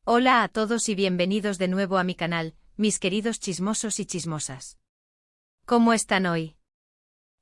Hola a todos y bienvenidos de nuevo a mi canal, mis queridos chismosos y chismosas. ¿Cómo están hoy?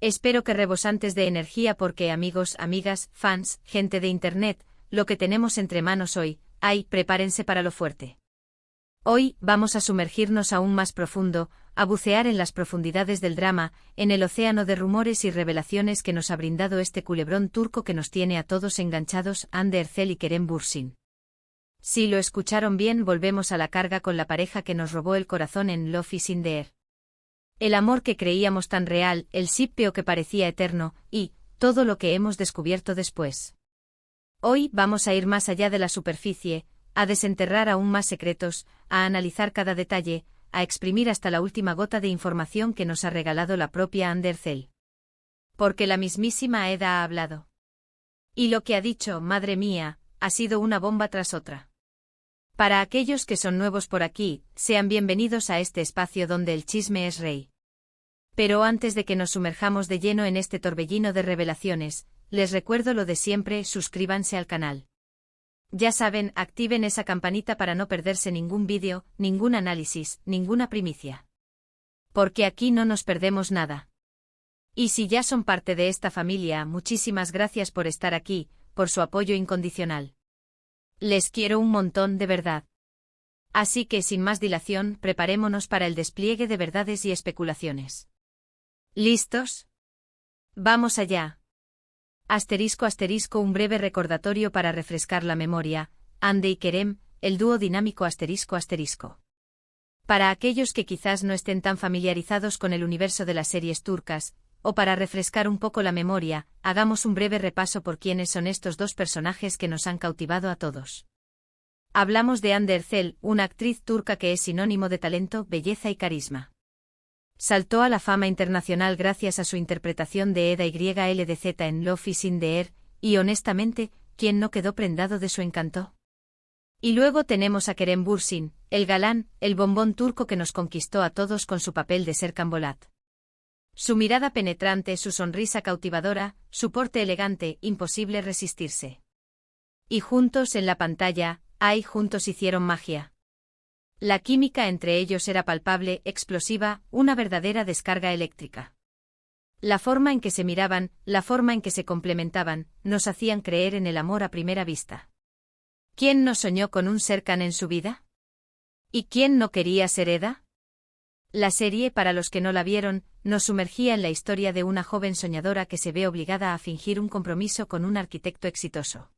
Espero que rebosantes de energía porque amigos, amigas, fans, gente de internet, lo que tenemos entre manos hoy, prepárense para lo fuerte. Hoy vamos a sumergirnos aún más profundo, a bucear en las profundidades del drama, en el océano de rumores y revelaciones que nos ha brindado este culebrón turco que nos tiene a todos enganchados, Hande Erçel y Kerem Bürsin. Si lo escucharon bien, volvemos a la carga con la pareja que nos robó el corazón en Love is in the Air. El amor que creíamos tan real, el shippeo que parecía eterno, y todo lo que hemos descubierto después. Hoy vamos a ir más allá de la superficie, a desenterrar aún más secretos, a analizar cada detalle, a exprimir hasta la última gota de información que nos ha regalado la propia Hande Erçel. Porque la mismísima Eda ha hablado. Y lo que ha dicho, madre mía, ha sido una bomba tras otra. Para aquellos que son nuevos por aquí, sean bienvenidos a este espacio donde el chisme es rey. Pero antes de que nos sumerjamos de lleno en este torbellino de revelaciones, les recuerdo lo de siempre, suscríbanse al canal. Ya saben, activen esa campanita para no perderse ningún vídeo, ningún análisis, ninguna primicia. Porque aquí no nos perdemos nada. Y si ya son parte de esta familia, muchísimas gracias por estar aquí, por su apoyo incondicional. Les quiero un montón de verdad. Así que sin más dilación, preparémonos para el despliegue de verdades y especulaciones. ¿Listos? Vamos allá. ***, un breve recordatorio para refrescar la memoria, Hande y Kerem, el dúo dinámico ***. Para aquellos que quizás no estén tan familiarizados con el universo de las series turcas, o para refrescar un poco la memoria, hagamos un breve repaso por quiénes son estos dos personajes que nos han cautivado a todos. Hablamos de Hande Erçel, una actriz turca que es sinónimo de talento, belleza y carisma. Saltó a la fama internacional gracias a su interpretación de Eda YLDZ en Love is in the Air, y honestamente, ¿quién no quedó prendado de su encanto? Y luego tenemos a Kerem Bürsin, el galán, el bombón turco que nos conquistó a todos con su papel de Serkan Bolat. Su mirada penetrante, su sonrisa cautivadora, su porte elegante, imposible resistirse. Y juntos en la pantalla, juntos hicieron magia. La química entre ellos era palpable, explosiva, una verdadera descarga eléctrica. La forma en que se miraban, la forma en que se complementaban, nos hacían creer en el amor a primera vista. ¿Quién no soñó con un Serkan en su vida? ¿Y quién no quería ser Eda? La serie, para los que no la vieron, nos sumergía en la historia de una joven soñadora que se ve obligada a fingir un compromiso con un arquitecto exitoso.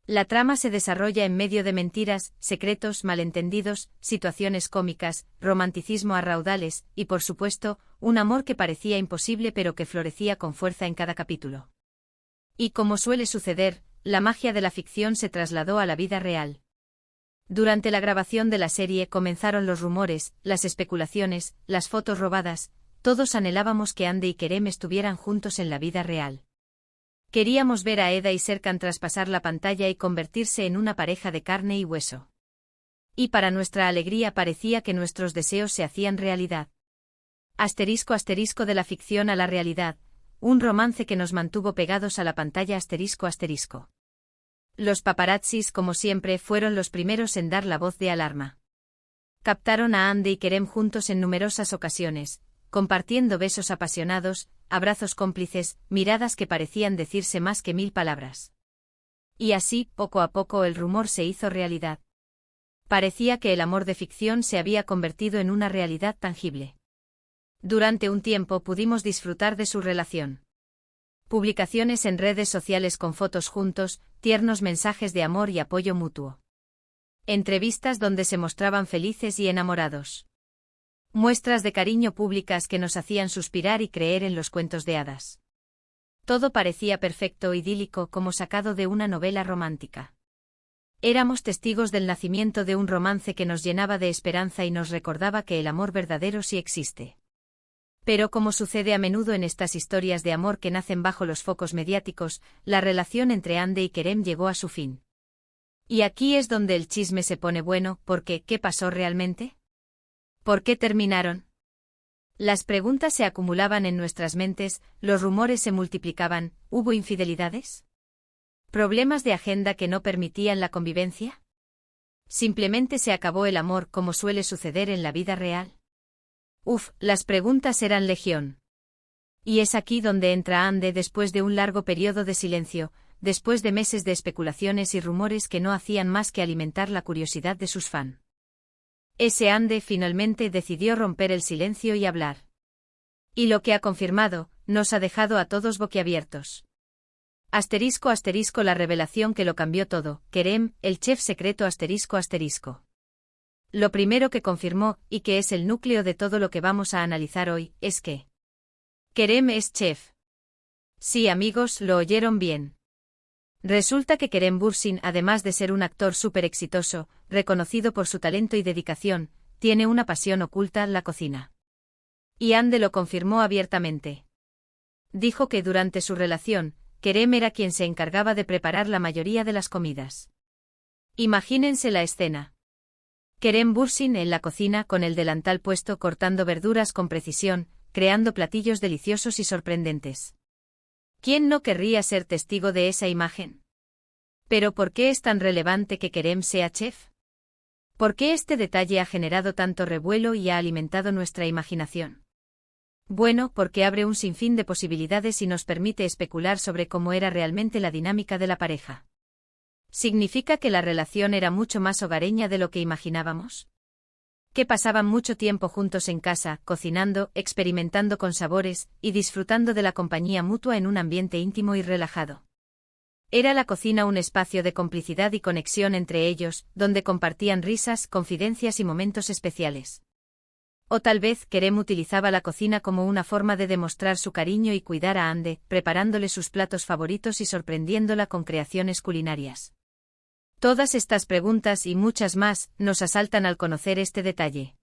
La trama se desarrolla en medio de mentiras, secretos, malentendidos, situaciones cómicas, romanticismo a raudales, y por supuesto, un amor que parecía imposible pero que florecía con fuerza en cada capítulo. Y como suele suceder, la magia de la ficción se trasladó a la vida real. Durante la grabación de la serie comenzaron los rumores, las especulaciones, las fotos robadas, todos anhelábamos que Hande y Kerem estuvieran juntos en la vida real. Queríamos ver a Eda y Serkan traspasar la pantalla y convertirse en una pareja de carne y hueso. Y para nuestra alegría parecía que nuestros deseos se hacían realidad. *** de la ficción a la realidad, un romance que nos mantuvo pegados a la pantalla ***. Los paparazzis, como siempre, fueron los primeros en dar la voz de alarma. Captaron a Hande y Kerem juntos en numerosas ocasiones, compartiendo besos apasionados, abrazos cómplices, miradas que parecían decirse más que 1000 palabras. Y así, poco a poco el rumor se hizo realidad. Parecía que el amor de ficción se había convertido en una realidad tangible. Durante un tiempo pudimos disfrutar de su relación. Publicaciones en redes sociales con fotos juntos, tiernos mensajes de amor y apoyo mutuo. Entrevistas donde se mostraban felices y enamorados. Muestras de cariño públicas que nos hacían suspirar y creer en los cuentos de hadas. Todo parecía perfecto, idílico, como sacado de una novela romántica. Éramos testigos del nacimiento de un romance que nos llenaba de esperanza y nos recordaba que el amor verdadero sí existe. Pero como sucede a menudo en estas historias de amor que nacen bajo los focos mediáticos, la relación entre Hande y Kerem llegó a su fin. Y aquí es donde el chisme se pone bueno, porque ¿qué pasó realmente? ¿Por qué terminaron? Las preguntas se acumulaban en nuestras mentes, los rumores se multiplicaban, ¿hubo infidelidades? ¿Problemas de agenda que no permitían la convivencia? Simplemente se acabó el amor como suele suceder en la vida real. Las preguntas eran legión. Y es aquí donde entra Ande después de un largo periodo de silencio, después de meses de especulaciones y rumores que no hacían más que alimentar la curiosidad de sus fans. Ese Ande finalmente decidió romper el silencio y hablar. Y lo que ha confirmado, nos ha dejado a todos boquiabiertos. Asterisco asterisco la revelación que lo cambió todo, Kerem, el chef secreto asterisco asterisco. Lo primero que confirmó, y que es el núcleo de todo lo que vamos a analizar hoy, es que Kerem es chef. Sí, amigos, lo oyeron bien. Resulta que Kerem Bürsin, además de ser un actor súper exitoso, reconocido por su talento y dedicación, tiene una pasión oculta, la cocina. Y Ande lo confirmó abiertamente. Dijo que durante su relación, Kerem era quien se encargaba de preparar la mayoría de las comidas. Imagínense la escena. Kerem Bürsin en la cocina con el delantal puesto cortando verduras con precisión, creando platillos deliciosos y sorprendentes. ¿Quién no querría ser testigo de esa imagen? ¿Pero por qué es tan relevante que Kerem sea chef? ¿Por qué este detalle ha generado tanto revuelo y ha alimentado nuestra imaginación? Bueno, porque abre un sinfín de posibilidades y nos permite especular sobre cómo era realmente la dinámica de la pareja. ¿Significa que la relación era mucho más hogareña de lo que imaginábamos? ¿Que pasaban mucho tiempo juntos en casa, cocinando, experimentando con sabores, y disfrutando de la compañía mutua en un ambiente íntimo y relajado? ¿Era la cocina un espacio de complicidad y conexión entre ellos, donde compartían risas, confidencias y momentos especiales? O tal vez Kerem utilizaba la cocina como una forma de demostrar su cariño y cuidar a Ande, preparándole sus platos favoritos y sorprendiéndola con creaciones culinarias. Todas estas preguntas y muchas más nos asaltan al conocer este detalle.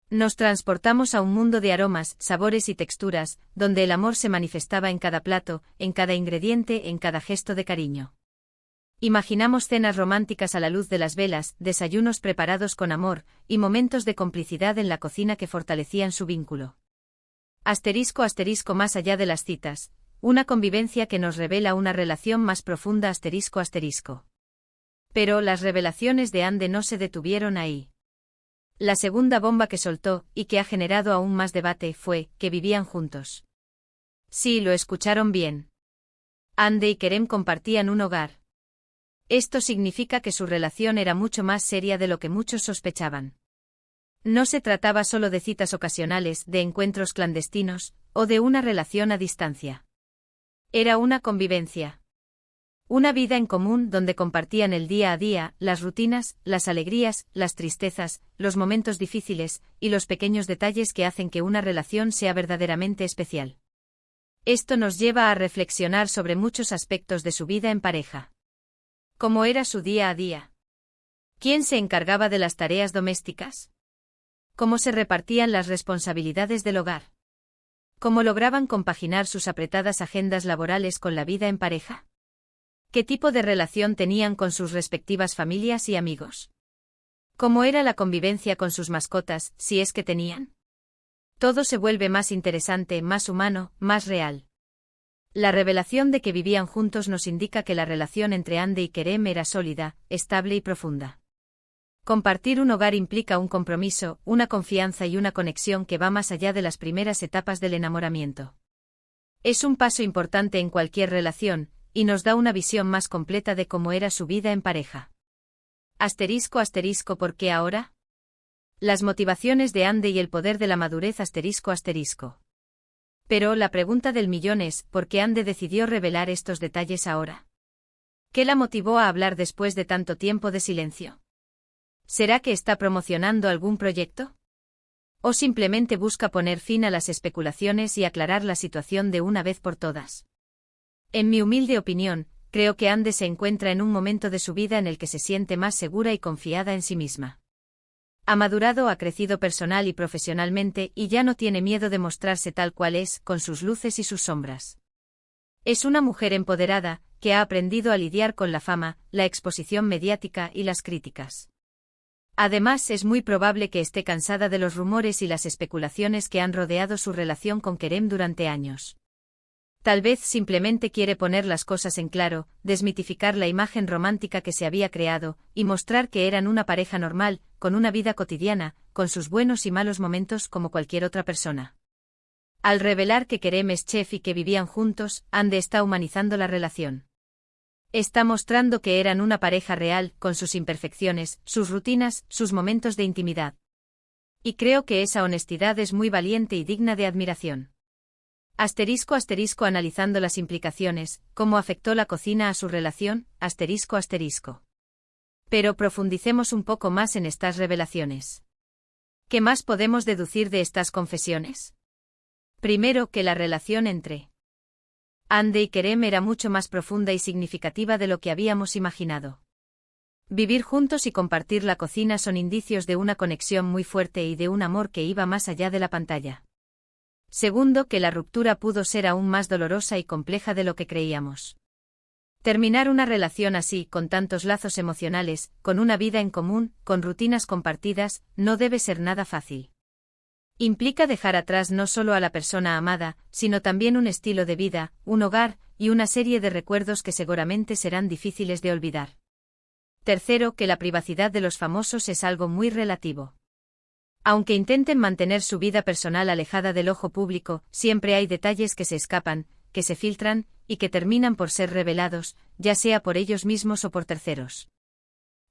Nos transportamos a un mundo de aromas, sabores y texturas, donde el amor se manifestaba en cada plato, en cada ingrediente, en cada gesto de cariño. Imaginamos cenas románticas a la luz de las velas, desayunos preparados con amor, y momentos de complicidad en la cocina que fortalecían su vínculo. Asterisco asterisco más allá de las citas, una convivencia que nos revela una relación más profunda asterisco asterisco. Pero las revelaciones de Ande no se detuvieron ahí. La segunda bomba que soltó, y que ha generado aún más debate, fue que vivían juntos. Sí, lo escucharon bien. Ande y Kerem compartían un hogar. Esto significa que su relación era mucho más seria de lo que muchos sospechaban. No se trataba solo de citas ocasionales, de encuentros clandestinos, o de una relación a distancia. Era una convivencia. Una vida en común donde compartían el día a día, las rutinas, las alegrías, las tristezas, los momentos difíciles, y los pequeños detalles que hacen que una relación sea verdaderamente especial. Esto nos lleva a reflexionar sobre muchos aspectos de su vida en pareja. ¿Cómo era su día a día? ¿Quién se encargaba de las tareas domésticas? ¿Cómo se repartían las responsabilidades del hogar? ¿Cómo lograban compaginar sus apretadas agendas laborales con la vida en pareja? ¿Qué tipo de relación tenían con sus respectivas familias y amigos? ¿Cómo era la convivencia con sus mascotas, si es que tenían? Todo se vuelve más interesante, más humano, más real. La revelación de que vivían juntos nos indica que la relación entre Ande y Kerem era sólida, estable y profunda. Compartir un hogar implica un compromiso, una confianza y una conexión que va más allá de las primeras etapas del enamoramiento. Es un paso importante en cualquier relación, y nos da una visión más completa de cómo era su vida en pareja. Asterisco asterisco ¿por qué ahora? Las motivaciones de Ande y el poder de la madurez asterisco asterisco. Pero la pregunta del millón es, ¿por qué Ande decidió revelar estos detalles ahora? ¿Qué la motivó a hablar después de tanto tiempo de silencio? ¿Será que está promocionando algún proyecto? ¿O simplemente busca poner fin a las especulaciones y aclarar la situación de una vez por todas? En mi humilde opinión, creo que Ande se encuentra en un momento de su vida en el que se siente más segura y confiada en sí misma. Ha madurado, ha crecido personal y profesionalmente y ya no tiene miedo de mostrarse tal cual es, con sus luces y sus sombras. Es una mujer empoderada, que ha aprendido a lidiar con la fama, la exposición mediática y las críticas. Además, es muy probable que esté cansada de los rumores y las especulaciones que han rodeado su relación con Kerem durante años. Tal vez simplemente quiere poner las cosas en claro, desmitificar la imagen romántica que se había creado, y mostrar que eran una pareja normal, con una vida cotidiana, con sus buenos y malos momentos como cualquier otra persona. Al revelar que Kerem es chef y que vivían juntos, Ande está humanizando la relación. Está mostrando que eran una pareja real, con sus imperfecciones, sus rutinas, sus momentos de intimidad. Y creo que esa honestidad es muy valiente y digna de admiración. Asterisco asterisco analizando las implicaciones, cómo afectó la cocina a su relación, asterisco asterisco. Pero profundicemos un poco más en estas revelaciones. ¿Qué más podemos deducir de estas confesiones? Primero, que la relación entre Ande y Kerem era mucho más profunda y significativa de lo que habíamos imaginado. Vivir juntos y compartir la cocina son indicios de una conexión muy fuerte y de un amor que iba más allá de la pantalla. Segundo, que la ruptura pudo ser aún más dolorosa y compleja de lo que creíamos. Terminar una relación así, con tantos lazos emocionales, con una vida en común, con rutinas compartidas, no debe ser nada fácil. Implica dejar atrás no solo a la persona amada, sino también un estilo de vida, un hogar, y una serie de recuerdos que seguramente serán difíciles de olvidar. Tercero, que la privacidad de los famosos es algo muy relativo. Aunque intenten mantener su vida personal alejada del ojo público, siempre hay detalles que se escapan, que se filtran, y que terminan por ser revelados, ya sea por ellos mismos o por terceros.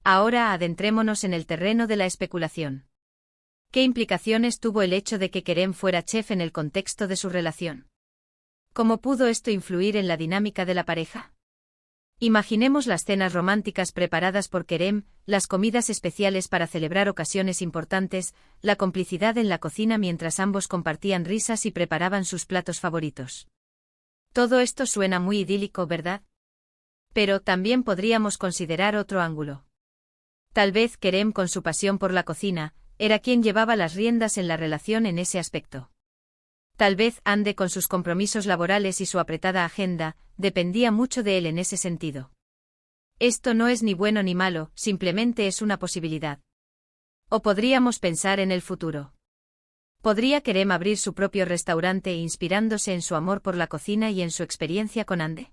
Ahora adentrémonos en el terreno de la especulación. ¿Qué implicaciones tuvo el hecho de que Kerem fuera chef en el contexto de su relación? ¿Cómo pudo esto influir en la dinámica de la pareja? Imaginemos las cenas románticas preparadas por Kerem, las comidas especiales para celebrar ocasiones importantes, la complicidad en la cocina mientras ambos compartían risas y preparaban sus platos favoritos. Todo esto suena muy idílico, ¿verdad? Pero también podríamos considerar otro ángulo. Tal vez Kerem, con su pasión por la cocina, era quien llevaba las riendas en la relación en ese aspecto. Tal vez Ande, con sus compromisos laborales y su apretada agenda, dependía mucho de él en ese sentido. Esto no es ni bueno ni malo, simplemente es una posibilidad. O podríamos pensar en el futuro. ¿Podría Kerem abrir su propio restaurante inspirándose en su amor por la cocina y en su experiencia con Ande?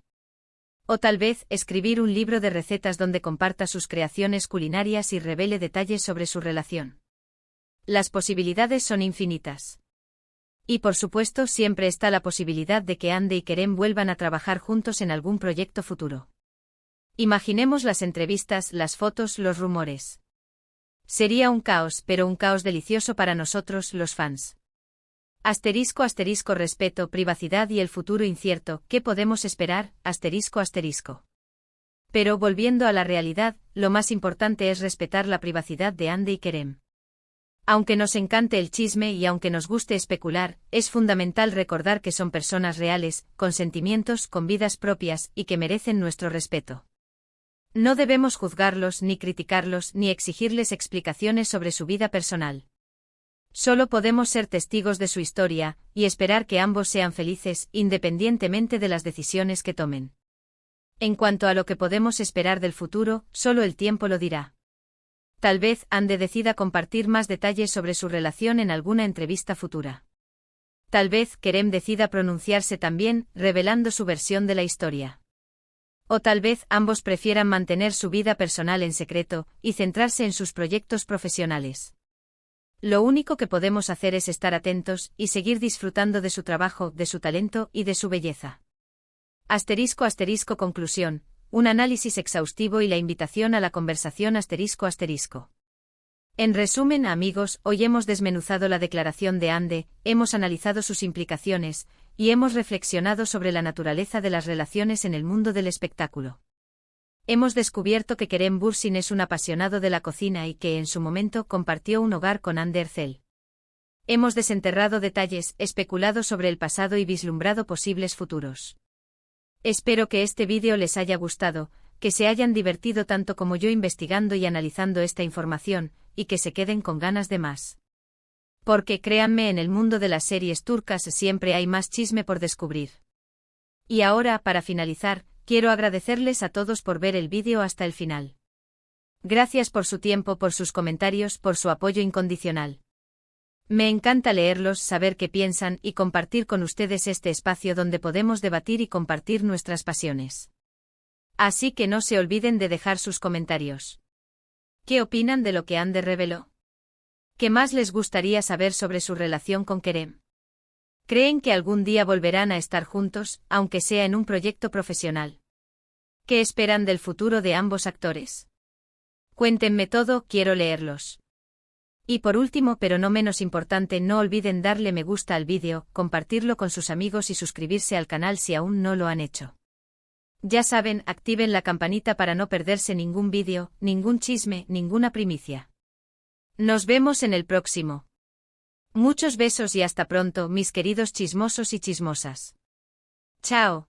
O tal vez escribir un libro de recetas donde comparta sus creaciones culinarias y revele detalles sobre su relación. Las posibilidades son infinitas. Y por supuesto siempre está la posibilidad de que Ande y Kerem vuelvan a trabajar juntos en algún proyecto futuro. Imaginemos las entrevistas, las fotos, los rumores. Sería un caos, pero un caos delicioso para nosotros, los fans. Asterisco asterisco respeto, privacidad y el futuro incierto, ¿qué podemos esperar? Asterisco asterisco. Pero volviendo a la realidad, lo más importante es respetar la privacidad de Ande y Kerem. Aunque nos encante el chisme y aunque nos guste especular, es fundamental recordar que son personas reales, con sentimientos, con vidas propias, y que merecen nuestro respeto. No debemos juzgarlos, ni criticarlos, ni exigirles explicaciones sobre su vida personal. Solo podemos ser testigos de su historia, y esperar que ambos sean felices, independientemente de las decisiones que tomen. En cuanto a lo que podemos esperar del futuro, solo el tiempo lo dirá. Tal vez Ande decida compartir más detalles sobre su relación en alguna entrevista futura. Tal vez Kerem decida pronunciarse también, revelando su versión de la historia. O tal vez ambos prefieran mantener su vida personal en secreto, y centrarse en sus proyectos profesionales. Lo único que podemos hacer es estar atentos, y seguir disfrutando de su trabajo, de su talento, y de su belleza. Asterisco asterisco conclusión. Un análisis exhaustivo y la invitación a la conversación asterisco asterisco. En resumen, amigos, hoy hemos desmenuzado la declaración de Ande, hemos analizado sus implicaciones, y hemos reflexionado sobre la naturaleza de las relaciones en el mundo del espectáculo. Hemos descubierto que Kerem Bürsin es un apasionado de la cocina y que en su momento compartió un hogar con Ande Erçel. Hemos desenterrado detalles, especulado sobre el pasado y vislumbrado posibles futuros. Espero que este vídeo les haya gustado, que se hayan divertido tanto como yo investigando y analizando esta información, y que se queden con ganas de más. Porque créanme, en el mundo de las series turcas siempre hay más chisme por descubrir. Y ahora, para finalizar, quiero agradecerles a todos por ver el vídeo hasta el final. Gracias por su tiempo, por sus comentarios, por su apoyo incondicional. Me encanta leerlos, saber qué piensan y compartir con ustedes este espacio donde podemos debatir y compartir nuestras pasiones. Así que no se olviden de dejar sus comentarios. ¿Qué opinan de lo que Ander reveló? ¿Qué más les gustaría saber sobre su relación con Kerem? ¿Creen que algún día volverán a estar juntos, aunque sea en un proyecto profesional? ¿Qué esperan del futuro de ambos actores? Cuéntenme todo, quiero leerlos. Y por último, pero no menos importante, no olviden darle me gusta al vídeo, compartirlo con sus amigos y suscribirse al canal si aún no lo han hecho. Ya saben, activen la campanita para no perderse ningún vídeo, ningún chisme, ninguna primicia. Nos vemos en el próximo. Muchos besos y hasta pronto, mis queridos chismosos y chismosas. Chao.